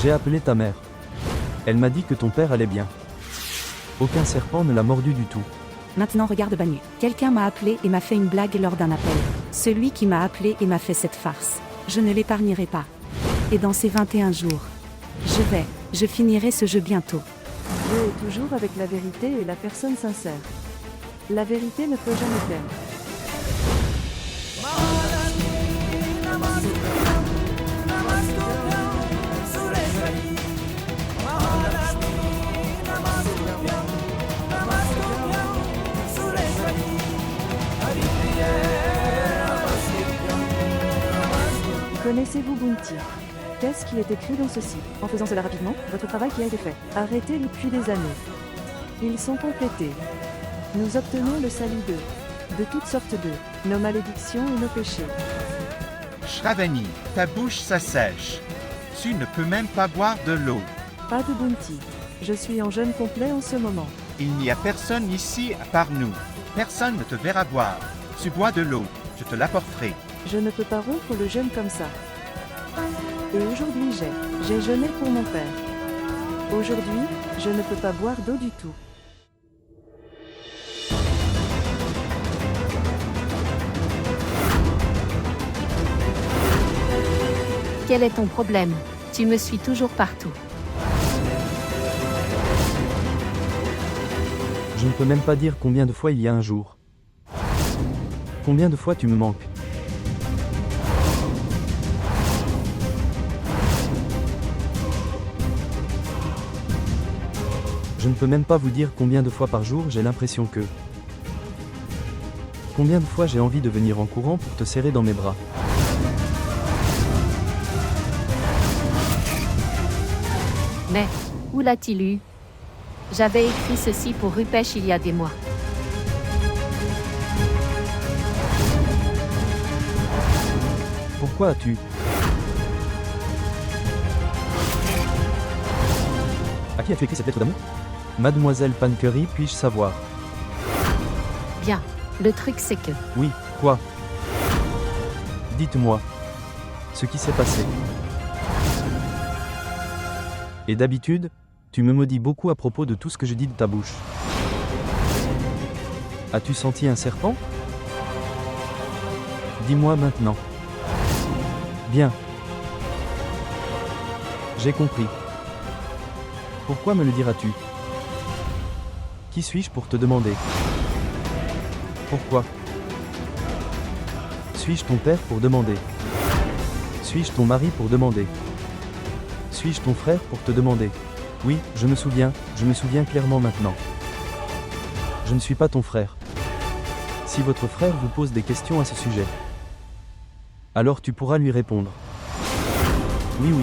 J'ai appelé ta mère. Elle m'a dit que ton père allait bien. Aucun serpent ne l'a mordu du tout. Maintenant regarde Banu. Quelqu'un m'a appelé et m'a fait une blague lors d'un appel. Celui qui m'a appelé et m'a fait cette farce. Je ne l'épargnerai pas. Et dans ces 21 jours, je finirai ce jeu bientôt. Dieu est toujours avec la vérité et la personne sincère. La vérité ne peut jamais perdre. Connaissez-vous Bounty? Qu'est-ce qui est écrit dans ceci? En faisant cela rapidement, votre travail qui a été fait. Arrêtez depuis des années. Ils sont complétés. Nous obtenons le salut de toutes sortes de nos malédictions et nos péchés. Shravani, ta bouche s'assèche. Tu ne peux même pas boire de l'eau. Pas de Bounty. Je suis en jeûne complet en ce moment. Il n'y a personne ici à part nous. Personne ne te verra boire. Tu bois de l'eau. Je te l'apporterai. Je ne peux pas rompre le jeûne comme ça. Et aujourd'hui j'ai jeûné pour mon père. Aujourd'hui, je ne peux pas boire d'eau du tout. Quel est ton problème? Tu me suis toujours partout. Je ne peux même pas dire combien de fois il y a un jour. Combien de fois tu me manques? Je ne peux même pas vous dire combien de fois par jour j'ai l'impression que... Combien de fois j'ai envie de venir en courant pour te serrer dans mes bras. Mais, où l'a-t-il eu? J'avais écrit ceci pour Rupesh il y a des mois. Pourquoi as-tu... À qui as-tu écrit cette lettre d'amour? Mademoiselle Pancurry, puis-je savoir? Bien, le truc c'est que... Oui, quoi? Dites-moi. Ce qui s'est passé. Et d'habitude, tu me maudis beaucoup à propos de tout ce que je dis de ta bouche. As-tu senti un serpent? Dis-moi maintenant. Bien. J'ai compris. Pourquoi me le diras-tu? Qui suis-je pour te demander? Pourquoi? Suis-je ton père pour demander? Suis-je ton mari pour demander? Suis-je ton frère pour te demander? Oui, je me souviens clairement maintenant. Je ne suis pas ton frère. Si votre frère vous pose des questions à ce sujet, alors tu pourras lui répondre. Oui,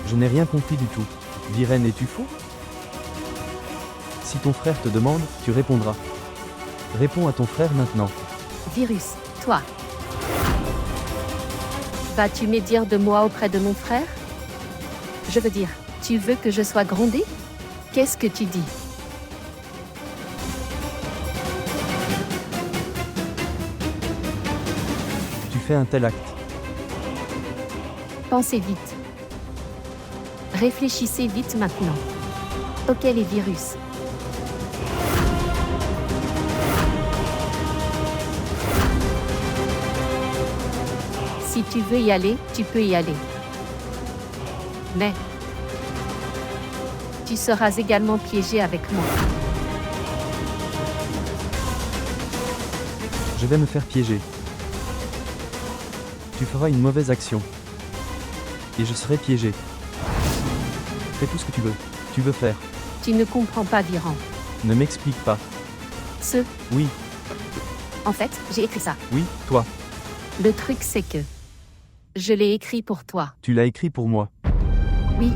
je n'ai rien compris du tout. Viren, es-tu fou? Si ton frère te demande, tu répondras. Réponds à ton frère maintenant. Virus, toi. Vas-tu médire de moi auprès de mon frère? Je veux dire, tu veux que je sois grondé? Qu'est-ce que tu dis? Tu fais un tel acte. Pensez vite. Réfléchissez vite maintenant. Ok les virus. Si tu veux y aller, tu peux y aller. Mais tu seras également piégé avec moi. Je vais me faire piéger. Tu feras une mauvaise action. Et je serai piégé. Fais tout ce que tu veux. Tu veux faire. Tu ne comprends pas, Viren. Ne m'explique pas. Oui. En fait, j'ai écrit ça. Oui, toi. Le truc c'est que... Je l'ai écrit pour toi. Tu l'as écrit pour moi. Oui.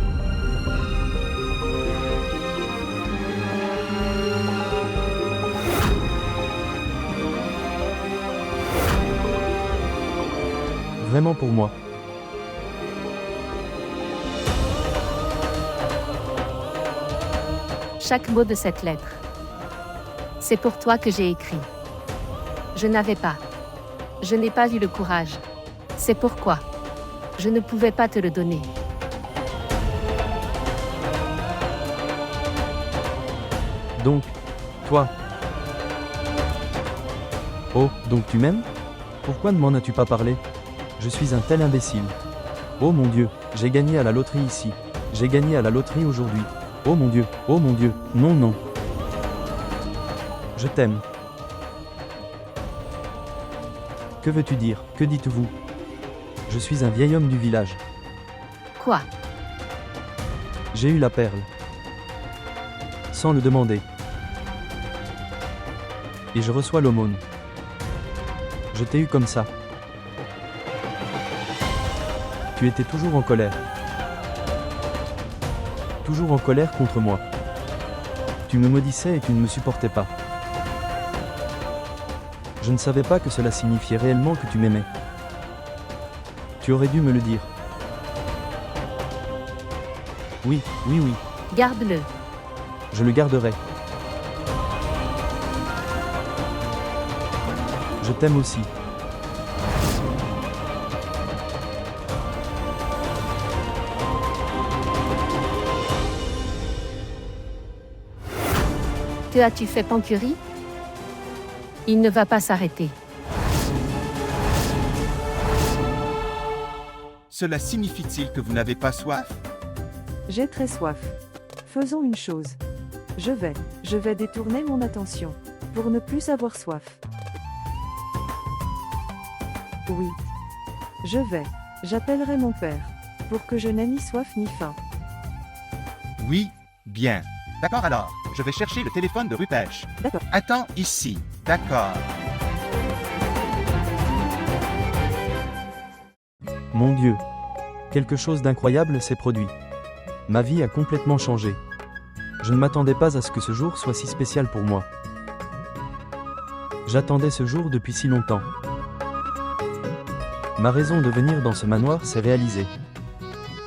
Vraiment pour moi. Chaque mot de cette lettre. C'est pour toi que j'ai écrit. Je n'avais pas. Je n'ai pas eu le courage. C'est pourquoi. Je ne pouvais pas te le donner. Donc, toi. Oh, donc tu m'aimes? Pourquoi ne m'en as-tu pas parlé? Je suis un tel imbécile. Oh mon Dieu, j'ai gagné à la loterie ici. J'ai gagné à la loterie aujourd'hui. Oh mon Dieu, non non. Je t'aime. Que veux-tu dire? Que dites-vous? Je suis un vieil homme du village. Quoi? J'ai eu la perle. Sans le demander. Et je reçois l'aumône. Je t'ai eu comme ça. Tu étais toujours en colère. Toujours en colère contre moi. Tu me maudissais et tu ne me supportais pas. Je ne savais pas que cela signifiait réellement que tu m'aimais. Tu aurais dû me le dire. Oui, oui, oui, Garde-le. je le garderai. Je t'aime aussi. Te as-tu fait pancurie? Il ne va pas s'arrêter. Cela signifie-t-il que vous n'avez pas soif? J'ai très soif. Faisons une chose. Je vais détourner mon attention. Pour ne plus avoir soif. Oui. J'appellerai mon père. Pour que je n'ai ni soif ni faim. Oui, bien. D'accord alors, je vais chercher le téléphone de Rupesh. D'accord. Attends ici. D'accord. Mon Dieu. Quelque chose d'incroyable s'est produit. Ma vie a complètement changé. Je ne m'attendais pas à ce que ce jour soit si spécial pour moi. J'attendais ce jour depuis si longtemps. Ma raison de venir dans ce manoir s'est réalisée.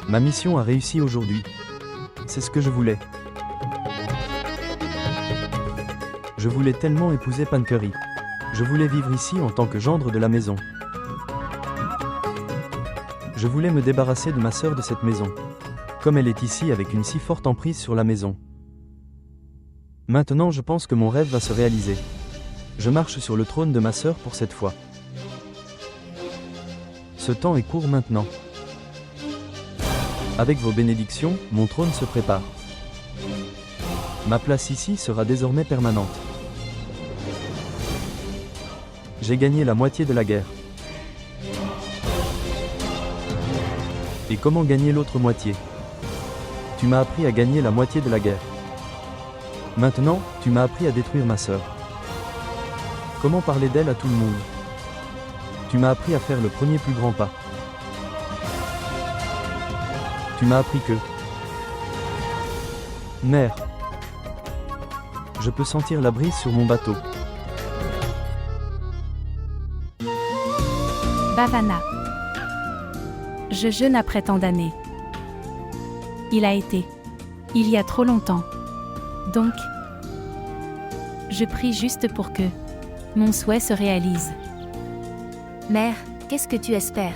Ma mission a réussi aujourd'hui. C'est ce que je voulais. Je voulais tellement épouser Pancurry. Je voulais vivre ici en tant que gendre de la maison. Je voulais me débarrasser de ma sœur de cette maison. Comme elle est ici avec une si forte emprise sur la maison. Maintenant je pense que mon rêve va se réaliser. Je marche sur le trône de ma sœur pour cette fois. Ce temps est court maintenant. Avec vos bénédictions, mon trône se prépare. Ma place ici sera désormais permanente. J'ai gagné la moitié de la guerre. Et comment gagner l'autre moitié? Tu m'as appris à gagner la moitié de la guerre. Maintenant, tu m'as appris à détruire ma sœur. Comment parler d'elle à tout le monde? Tu m'as appris à faire le premier plus grand pas. Tu m'as appris que... Mère. Je peux sentir la brise sur mon bateau. Bhavana. Je jeûne après tant d'années. Il a été. Il y a trop longtemps. Donc, je prie juste pour que mon souhait se réalise. Mère, qu'est-ce que tu espères?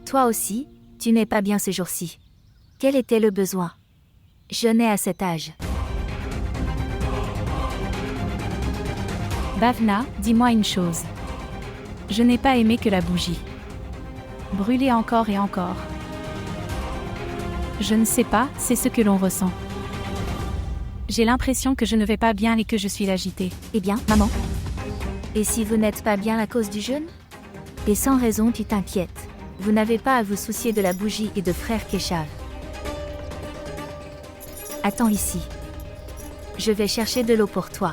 Toi aussi, tu n'es pas bien ce jour-ci. Quel était le besoin? Jeûner à cet âge. Bhavna, dis-moi une chose. Je n'ai pas aimé que la bougie. Brûler encore et encore. Je ne sais pas, c'est ce que l'on ressent. J'ai l'impression que je ne vais pas bien et que je suis agitée. Eh bien, maman? Et si vous n'êtes pas bien à cause du jeûne? Et sans raison tu t'inquiètes. Vous n'avez pas à vous soucier de la bougie et de frère Keshav. Attends ici. Je vais chercher de l'eau pour toi.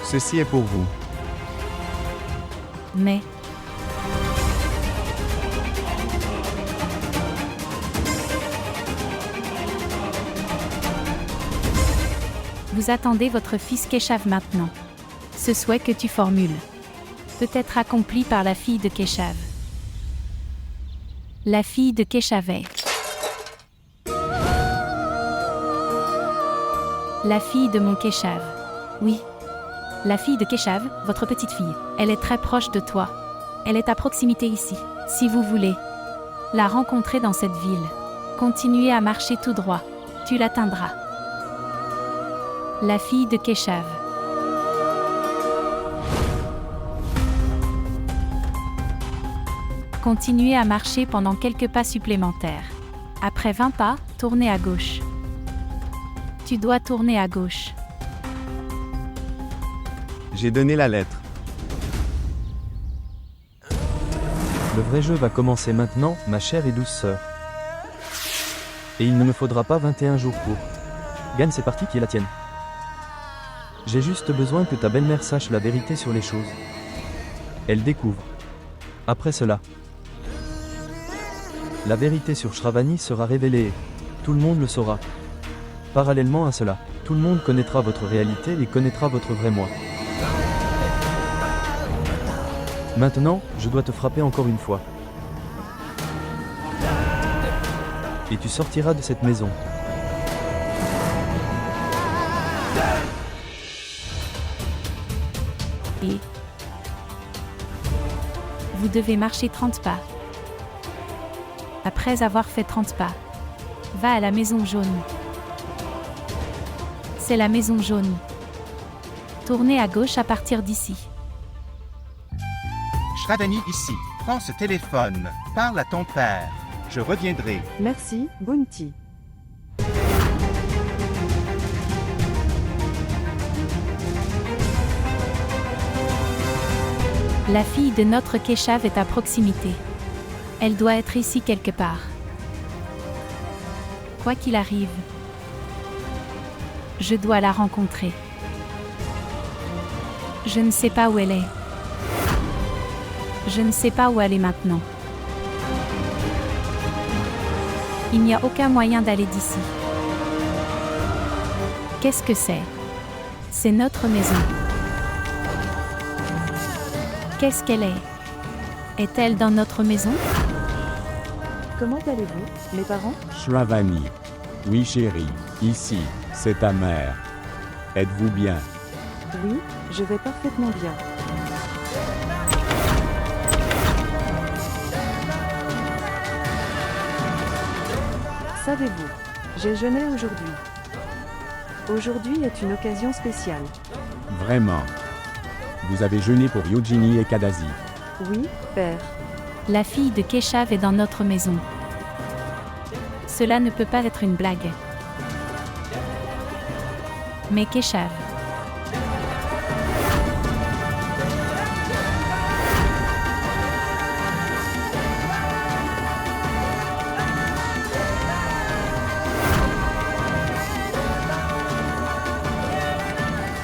Ceci est pour vous. Mais... Vous attendez votre fils Keshav maintenant. Ce souhait que tu formules peut être accompli par la fille de Keshav. La fille de Keshav. La fille de mon Keshav. Oui. La fille de Keshav, votre petite fille. Elle est très proche de toi. Elle est à proximité ici. Si vous voulez la rencontrer dans cette ville, continuez à marcher tout droit. Tu l'atteindras. La fille de Keshav. Continuez à marcher pendant quelques pas supplémentaires. Après 20 pas, tournez à gauche. Tu dois tourner à gauche. J'ai donné la lettre. Le vrai jeu va commencer maintenant, ma chère et douce sœur. Et il ne me faudra pas 21 jours pour. Gagne cette partie qui est la tienne. J'ai juste besoin que ta belle-mère sache la vérité sur les choses. Elle découvre. Après cela, la vérité sur Shravani sera révélée et tout le monde le saura. Parallèlement à cela, tout le monde connaîtra votre réalité et connaîtra votre vrai moi. Maintenant, je dois te frapper encore une fois. Et tu sortiras de cette maison. Et vous devez marcher 30 pas. Après avoir fait 30 pas, va à la maison jaune. C'est la maison jaune. Tournez à gauche à partir d'ici. Shravani ici. Prends ce téléphone. Parle à ton père. Je reviendrai. Merci, Bounty. La fille de notre Keshav est à proximité. Elle doit être ici quelque part. Quoi qu'il arrive, je dois la rencontrer. Je ne sais pas où elle est. Je ne sais pas où elle est maintenant. Il n'y a aucun moyen d'aller d'ici. Qu'est-ce que c'est? C'est notre maison. Qu'est-ce qu'elle est? Est-elle dans notre maison? Comment allez-vous, mes parents? Shravani. Oui chérie, ici, c'est ta mère. Êtes-vous bien? Oui, je vais parfaitement bien. Savez-vous, j'ai jeûné aujourd'hui. Aujourd'hui est une occasion spéciale. Vraiment. Vous avez jeûné pour Yojini et Kadazi. Oui, père. La fille de Keshav est dans notre maison. Cela ne peut pas être une blague. Mais Keshav.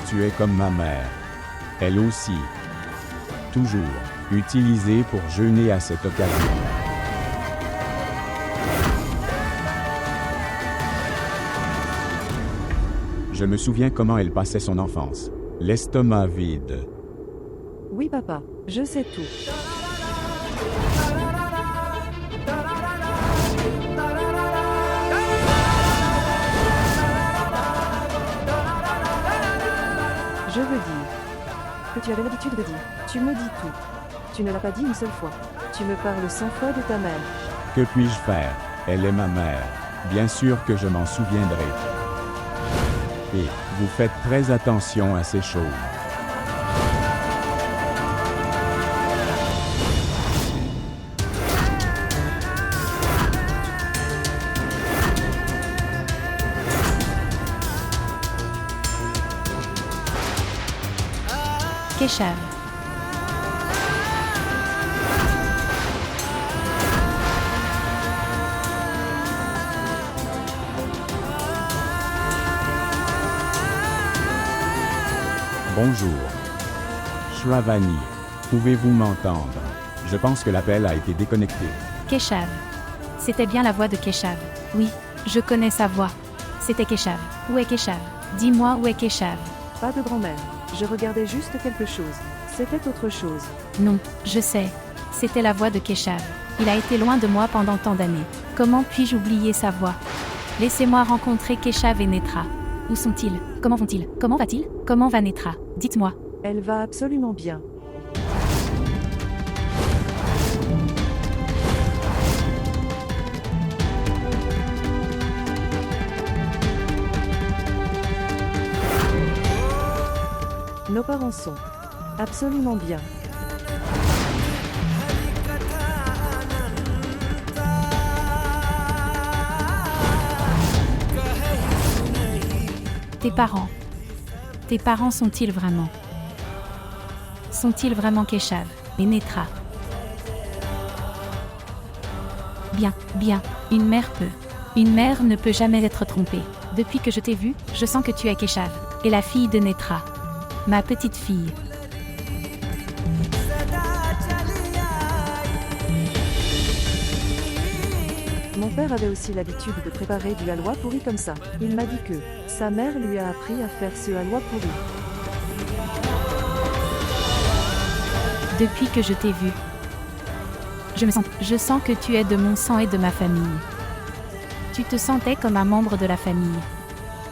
Tu es comme ma mère. Elle aussi. Toujours utilisée pour jeûner à cette occasion. Je me souviens comment elle passait son enfance. L'estomac vide. Oui, papa, je sais tout. Je veux dire que tu avais l'habitude de dire. Tu me dis tout. Tu ne l'as pas dit une seule fois. Tu me parles 100 fois de ta mère. Que puis-je faire? Elle est ma mère. Bien sûr que je m'en souviendrai. Et vous faites très attention à ces choses. Keshav. Bonjour. Shravani, pouvez-vous m'entendre? Je pense que l'appel a été déconnecté. Keshav. C'était bien la voix de Keshav. Oui, je connais sa voix. C'était Keshav. Où est Keshav? Dis-moi où est Keshav. Pas de grand-mère. Je regardais juste quelque chose. C'était autre chose. Non, je sais. C'était la voix de Keshav. Il a été loin de moi pendant tant d'années. Comment puis-je oublier sa voix? Laissez-moi rencontrer Keshav et Netra. Où sont-ils? Comment vont-ils? Comment va-t-il? Comment va Netra? Dites-moi. Elle va absolument bien. Nos parents sont absolument bien. Tes parents sont-ils vraiment? Sont-ils vraiment Keshav et Netra? Bien, une mère ne peut jamais être trompée. Depuis que je t'ai vu, je sens que tu es Keshav, et la fille de Netra. Ma petite fille. Mon père avait aussi l'habitude de préparer du halwa pourri comme ça. Il m'a dit que sa mère lui a appris à faire ce halwa pourri. Depuis que je t'ai vu, je sens que tu es de mon sang et de ma famille. Tu te sentais comme un membre de la famille.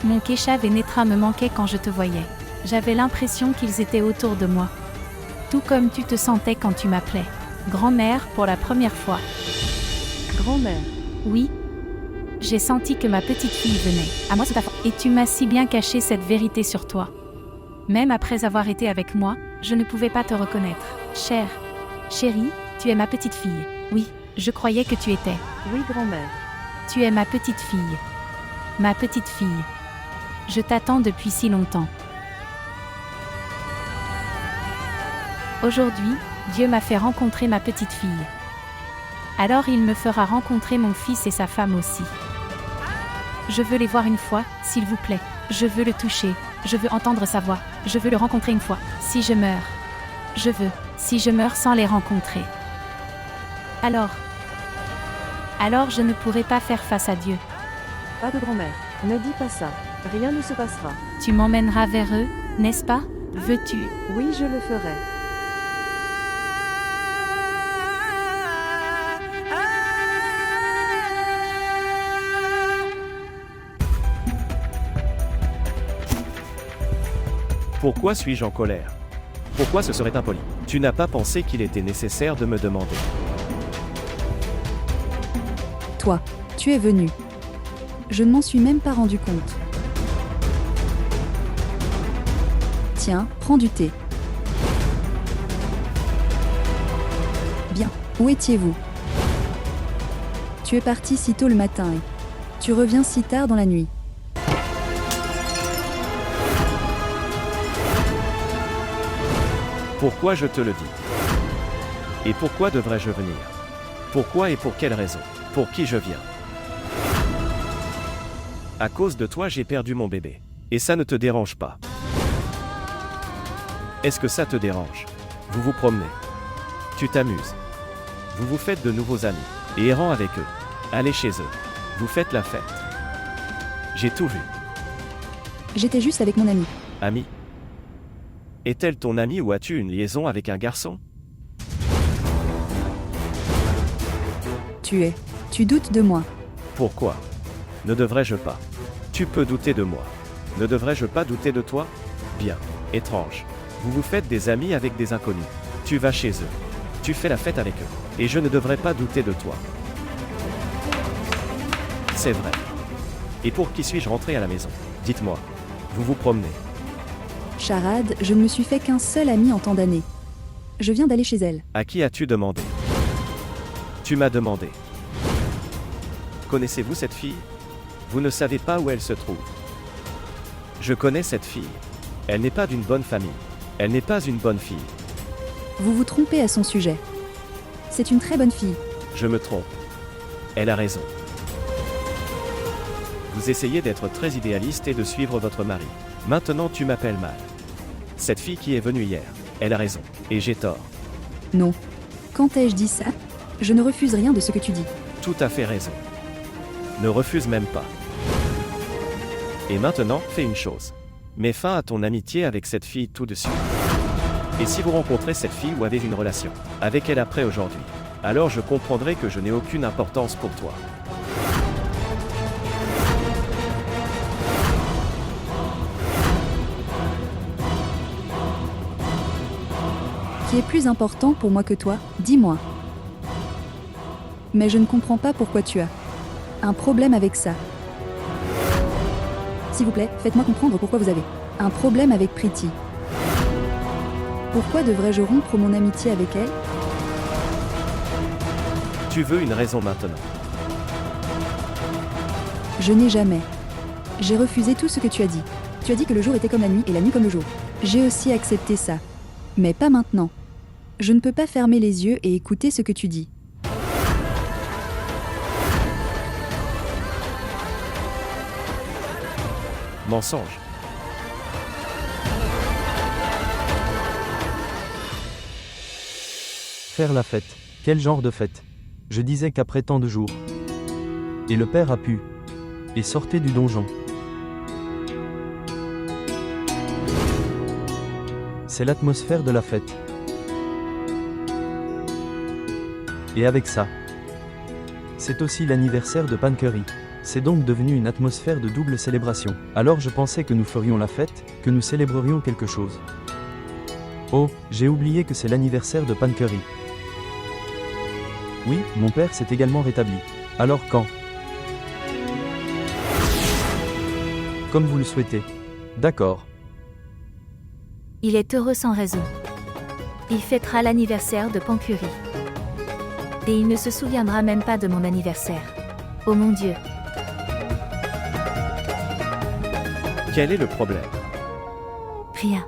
Mon Keshav et Netra me manquaient quand je te voyais. J'avais l'impression qu'ils étaient autour de moi. Tout comme tu te sentais quand tu m'appelais grand-mère pour la première fois. Grand-mère. Oui. J'ai senti que ma petite fille venait. À moi, c'est ta faute. Et tu m'as si bien caché cette vérité sur toi. Même après avoir été avec moi, je ne pouvais pas te reconnaître. Chérie, tu es ma petite fille. Oui, je croyais que tu étais. Oui, grand-mère. Tu es ma petite fille. Ma petite fille. Je t'attends depuis si longtemps. Aujourd'hui, Dieu m'a fait rencontrer ma petite fille. Alors il me fera rencontrer mon fils et sa femme aussi. Je veux les voir une fois, s'il vous plaît. Je veux le toucher. Je veux entendre sa voix. Je veux le rencontrer une fois. Si je meurs. Si je meurs sans les rencontrer. Alors je ne pourrai pas faire face à Dieu. Pas de grand-mère. Ne dis pas ça. Rien ne se passera. Tu m'emmèneras vers eux, n'est-ce pas? Veux-tu? Oui, je le ferai. Pourquoi suis-je en colère? Pourquoi ce serait impoli? Tu n'as pas pensé qu'il était nécessaire de me demander. Toi, tu es venu. Je ne m'en suis même pas rendu compte. Tiens, prends du thé. Bien, où étiez-vous? Tu es parti si tôt le matin et tu reviens si tard dans la nuit. Pourquoi je te le dis? Et pourquoi devrais-je venir? Pourquoi et pour quelle raison? Pour qui je viens? À cause de toi, j'ai perdu mon bébé. Et ça ne te dérange pas? Est-ce que ça te dérange? Vous vous promenez. Tu t'amuses. Vous vous faites de nouveaux amis. Et errant avec eux. Allez chez eux. Vous faites la fête. J'ai tout vu. J'étais juste avec mon ami. Ami? Est-elle ton amie ou as-tu une liaison avec un garçon? Tu doutes de moi. Pourquoi? Ne devrais-je pas? Tu peux douter de moi. Ne devrais-je pas douter de toi? Bien. Étrange. Vous vous faites des amis avec des inconnus. Tu vas chez eux. Tu fais la fête avec eux. Et je ne devrais pas douter de toi. C'est vrai. Et pour qui suis-je rentré à la maison? Dites-moi. Vous vous promenez. Charade, je ne me suis fait qu'un seul ami en tant d'années. Je viens d'aller chez elle. À qui as-tu demandé? Tu m'as demandé. Connaissez-vous cette fille? Vous ne savez pas où elle se trouve. Je connais cette fille. Elle n'est pas d'une bonne famille. Elle n'est pas une bonne fille. Vous vous trompez à son sujet. C'est une très bonne fille. Je me trompe. Elle a raison. Vous essayez d'être très idéaliste et de suivre votre mari. Maintenant tu m'appelles mal. Cette fille qui est venue hier, elle a raison. Et j'ai tort. Non. Quand ai-je dit ça? Je ne refuse rien de ce que tu dis. Tout à fait raison. Ne refuse même pas. Et maintenant, fais une chose. Mets fin à ton amitié avec cette fille tout de suite. Et si vous rencontrez cette fille ou avez une relation avec elle après aujourd'hui, alors je comprendrai que je n'ai aucune importance pour toi. qui est plus important pour moi que toi, dis-moi. Mais je ne comprends pas pourquoi tu as un problème avec ça. S'il vous plaît, faites-moi comprendre pourquoi vous avez un problème avec Priti. Pourquoi devrais-je rompre mon amitié avec elle? Tu veux une raison maintenant. Je n'ai jamais. J'ai refusé tout ce que tu as dit. Tu as dit que le jour était comme la nuit et la nuit comme le jour. J'ai aussi accepté ça. Mais pas maintenant. Je ne peux pas fermer les yeux et écouter ce que tu dis. Mensonge. Faire la fête. Quel genre de fête? Je disais qu'après tant de jours. Et le père a pu. Et sortait du donjon. C'est l'atmosphère de la fête. Et avec ça, c'est aussi l'anniversaire de Pancurry. C'est donc devenu une atmosphère de double célébration. Alors je pensais que nous ferions la fête, que nous célébrerions quelque chose. Oh, j'ai oublié que c'est l'anniversaire de Pancurry. Oui, mon père s'est également rétabli. Alors quand? Comme vous le souhaitez. D'accord. Il est heureux sans raison. Il fêtera l'anniversaire de Pancurry. Et il ne se souviendra même pas de mon anniversaire. Oh mon Dieu. Quel est le problème? Rien.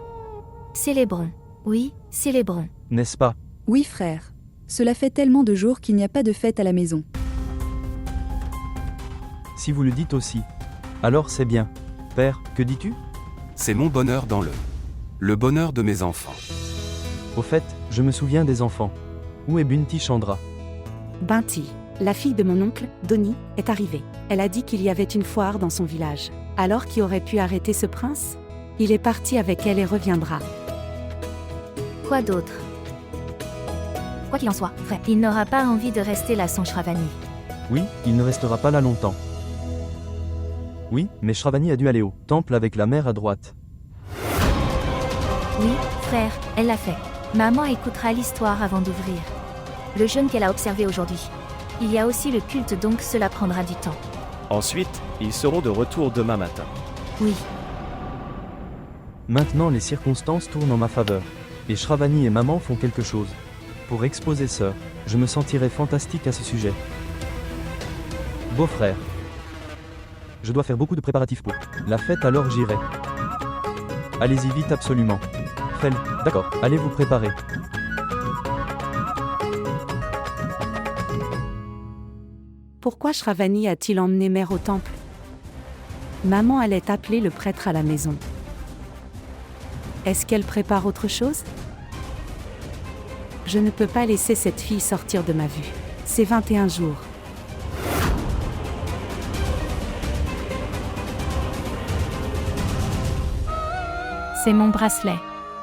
Célébrons. Oui, célébrons. N'est-ce pas? Oui frère. Cela fait tellement de jours qu'il n'y a pas de fête à la maison. Si vous le dites aussi. Alors c'est bien. Père, que dis-tu? C'est mon bonheur dans le bonheur de mes enfants. Au fait, je me souviens des enfants. Où est Bunty Chandra? Binti, la fille de mon oncle, Donnie, est arrivée. Elle a dit qu'il y avait une foire dans son village. Alors qui aurait pu arrêter ce prince? Il est parti avec elle et reviendra. Quoi d'autre? Quoi qu'il en soit, frère, il n'aura pas envie de rester là sans Shravani. Oui, il ne restera pas là longtemps. Oui, mais Shravani a dû aller au temple avec la mère à droite. Oui, frère, elle l'a fait. Maman écoutera l'histoire avant d'ouvrir le jeûne qu'elle a observé aujourd'hui. Il y a aussi le culte, donc cela prendra du temps. Ensuite, ils seront de retour demain matin. Oui. Maintenant les circonstances tournent en ma faveur. Et Shravani et maman font quelque chose. Pour exposer sœur, je me sentirais fantastique à ce sujet. Beau-frère. Je dois faire beaucoup de préparatifs pour la fête, alors j'irai. Allez-y vite absolument. Fel, d'accord, allez vous préparer. Pourquoi Shravani a-t-il emmené mère au temple? Maman allait appeler le prêtre à la maison. Est-ce qu'elle prépare autre chose? Je ne peux pas laisser cette fille sortir de ma vue. C'est 21 jours. C'est mon bracelet.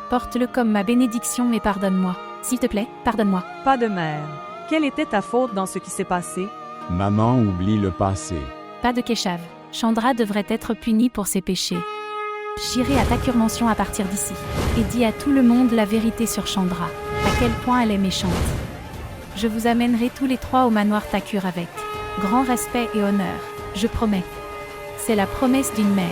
Porte-le comme ma bénédiction et pardonne-moi. S'il te plaît, pardonne-moi. Pas de mère. Quelle était ta faute dans ce qui s'est passé? Maman oublie le passé. Pas de Keshav. Chandra devrait être punie pour ses péchés. J'irai à Thakur Mansion à partir d'ici. Et dis à tout le monde la vérité sur Chandra. À quel point elle est méchante. Je vous amènerai tous les trois au manoir Thakur avec grand respect et honneur. Je promets. C'est la promesse d'une mère.